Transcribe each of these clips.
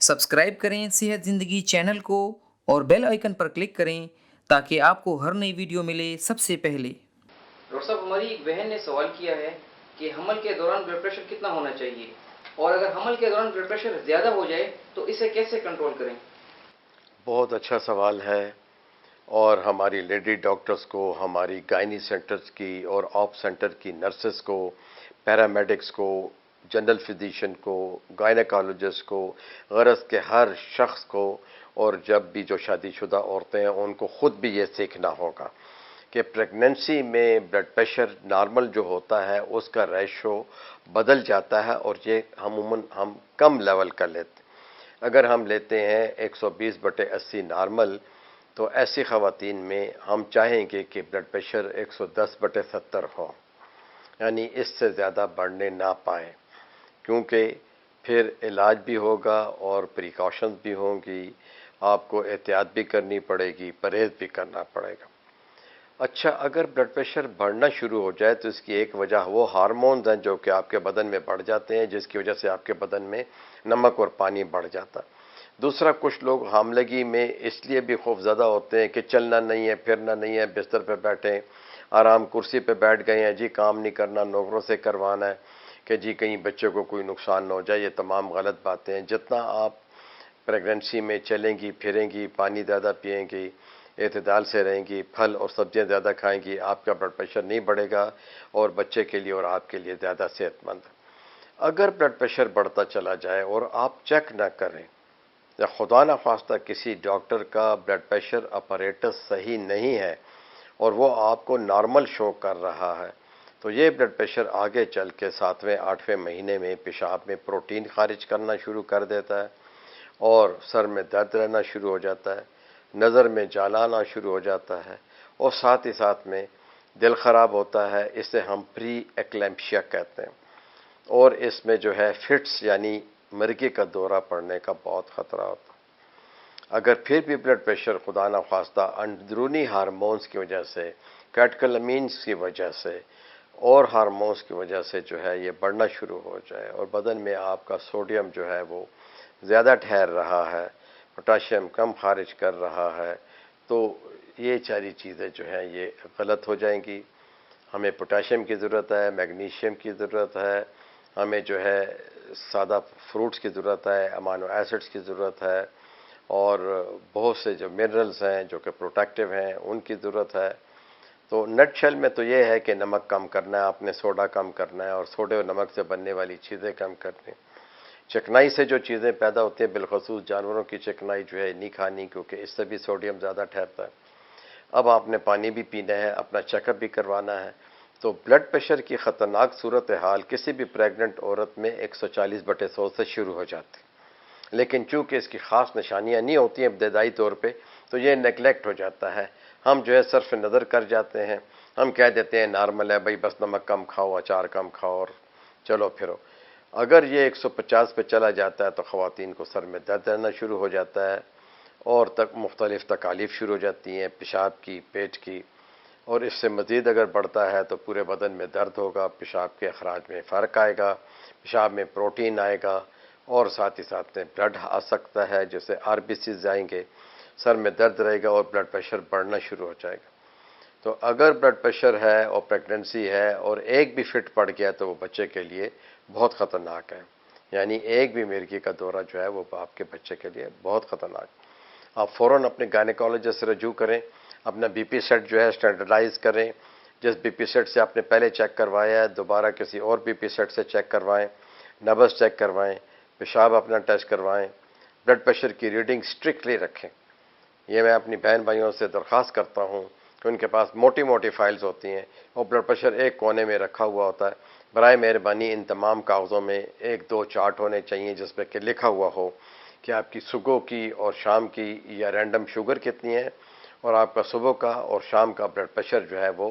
Subscribe करें सेहत ज़िंदगी चैनल को और बेल आइकन पर क्लिक करें ताकि आपको हर नई वीडियो मिले सबसे पहले। डॉक्टर साहब, हमारी एक बहन ने सवाल किया है कि हमल के दौरान ब्लड प्रेशर कितना होना चाहिए, और अगर हमल के दौरान ब्लड प्रेशर ज़्यादा हो जाए तो इसे कैसे कंट्रोल करें? बहुत अच्छा सवाल है। और हमारी लेडी डॉक्टर्स को, हमारी गायनी सेंटर्स की और ऑप सेंटर की नर्सेस को, पैरामेडिक्स को, जनरल फिजिशियन को, गायनेकोलॉजिस्ट को, गरज के हर शख्स को, और जब भी जो शादीशुदा औरतें हैं उनको खुद भी ये सीखना होगा कि प्रेगनेंसी में ब्लड प्रेशर नॉर्मल जो होता है उसका रेशो बदल जाता है, और ये हम कम लेवल का लेते हैं। अगर हम लेते हैं 120/80 नॉर्मल, तो ऐसी ख़वातीन में हम चाहेंगे कि ब्लड प्रेशर 110/70 हो, यानी इससे ज़्यादा बढ़ने ना पाए, क्योंकि फिर इलाज भी होगा और प्रिकॉशंस भी होंगी, आपको एहतियात भी करनी पड़ेगी, परहेज़ भी करना पड़ेगा। अच्छा, अगर ब्लड प्रेशर बढ़ना शुरू हो जाए तो इसकी एक वजह वो हार्मोन्स हैं जो कि आपके बदन में बढ़ जाते हैं, जिसकी वजह से आपके बदन में नमक और पानी बढ़ जाता है। दूसरा, कुछ लोग हामलगी में इसलिए भी खौफज़दा होते हैं कि चलना नहीं है, फिरना नहीं है, बिस्तर पे बैठे आराम कुर्सी पे बैठ गए हैं, जी काम नहीं करना, नौकरों से करवाना है कि जी कहीं बच्चे को कोई नुकसान न हो जाए। ये तमाम गलत बातें हैं। जितना आप प्रेगनेंसी में चलेंगी फिरेंगी, पानी ज़्यादा पिएंगी, एतदाल से रहेंगी, फल और सब्जियां ज़्यादा खाएंगी, आपका ब्लड प्रेशर नहीं बढ़ेगा और बच्चे के लिए और आपके लिए ज़्यादा सेहतमंद है। अगर ब्लड प्रेशर बढ़ता चला जाए और आप चेक ना करें, या खुदा न खास्ता किसी डॉक्टर का ब्लड प्रेशर अपरेटस सही नहीं है और वो आपको नॉर्मल शो कर रहा है, तो ये ब्लड प्रेशर आगे चल के 7वें-8वें महीने में पेशाब में प्रोटीन खारिज करना शुरू कर देता है, और सर में दर्द रहना शुरू हो जाता है, नज़र में जाला आना शुरू हो जाता है, और साथ ही साथ में दिल ख़राब होता है। इसे हम प्री एक्लैम्पशिया कहते हैं, और इसमें जो है फिट्स यानी मरगी का दौरा पड़ने का बहुत ख़तरा होता है। अगर फिर भी ब्लड प्रेशर खुदा न खास्ता अंदरूनी हार्मोन्स की वजह से, कैटकलमीन्स की वजह से और हार्मोन्स की वजह से जो है ये बढ़ना शुरू हो जाए, और बदन में आपका सोडियम जो है वो ज़्यादा ठहर रहा है, पोटाशियम कम खारिज कर रहा है, तो ये सारी चीज़ें जो हैं ये गलत हो जाएंगी। हमें पोटाशियम की ज़रूरत है, मैग्नीशियम की ज़रूरत है, हमें जो है सादा फ्रूट्स की ज़रूरत है, अमाइनो एसिड्स की ज़रूरत है, और बहुत से जो मिनरल्स हैं जो कि प्रोटेक्टिव हैं उनकी ज़रूरत है। तो नटशेल में तो ये है कि नमक कम करना है आपने, सोडा कम करना है, और सोडे और नमक से बनने वाली चीज़ें कम करनी। चिकनाई से जो चीज़ें पैदा होती हैं, बिलखसूस जानवरों की चिकनाई जो है नहीं खानी, क्योंकि इससे भी सोडियम ज़्यादा ठहरता है। अब आपने पानी भी पीना है, अपना चेकअप भी करवाना है। तो ब्लड प्रेशर की ख़तरनाक सूरत हाल किसी भी प्रेग्नेंट औरत में 140/100 से शुरू हो जाती है, लेकिन चूंकि इसकी ख़ास निशानियां नहीं होती हैं इब्तदाई तौर पे, तो ये नेगलेक्ट हो जाता है। हम जो है सिर्फ नज़र कर जाते हैं, हम कह देते हैं नॉर्मल है भाई, बस नमक कम खाओ, अचार कम खाओ और चलो फिरो। अगर ये 150 पे चला जाता है तो ख़वातीन को सर में दर्द रहना शुरू हो जाता है, और तक मुख्तलिफ तकालीफ शुरू हो जाती हैं, पेशाब की, पेट की, और इससे मज़ीद अगर बढ़ता है तो पूरे बदन में दर्द होगा, पेशाब के अखराज में फ़र्क आएगा, पेशाब में प्रोटीन आएगा, और साथ ही साथ में ब्लड आ सकता है, जैसे आरबीसीज आएंगे, सर में दर्द रहेगा और ब्लड प्रेशर बढ़ना शुरू हो जाएगा। तो अगर ब्लड प्रेशर है और प्रेगनेंसी है और एक भी फिट पड़ गया तो वो बच्चे के लिए बहुत ख़तरनाक है, यानी एक भी मिर्गी का दौरा जो है वो आपके बच्चे के लिए बहुत ख़तरनाक। आप फ़ौरन अपने गायनेकोलॉजिस्ट से रजू करें, अपना बीपी सेट जो है स्टैंडर्डाइज करें। जिस बीपी सेट से आपने पहले चेक करवाया है दोबारा किसी और बीपी सेट से चेक करवाएं, नब्ज़ चेक करवाएं, पेशाब अपना टेस्ट करवाएं, ब्लड प्रेशर की रीडिंग स्ट्रिक्टली रखें। ये मैं अपनी बहन भाइयों से दरख्वास्त करता हूँ कि उनके पास मोटी मोटी फाइल्स होती हैं और ब्लड प्रेशर एक कोने में रखा हुआ होता है। बराए मेहरबानी इन तमाम कागज़ों में 1-2 चार्ट होने चाहिए जिस पर कि लिखा हुआ हो कि आपकी सुबह की और शाम की या रैंडम शुगर कितनी है, और आपका सुबह का और शाम का ब्लड प्रेशर जो है वो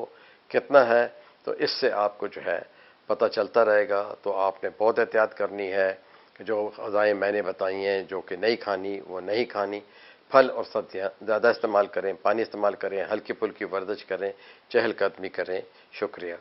कितना है। तो इससे आपको जो है पता चलता रहेगा। तो आपने बहुत एहतियात करनी है कि जो ग़िज़ाएँ मैंने बताई हैं जो कि नहीं खानी वो नहीं खानी। फल और सब्जियां ज़्यादा इस्तेमाल करें, पानी इस्तेमाल करें, हल्की फुल्की वर्जिश करें, चहलकदमी करें। शुक्रिया।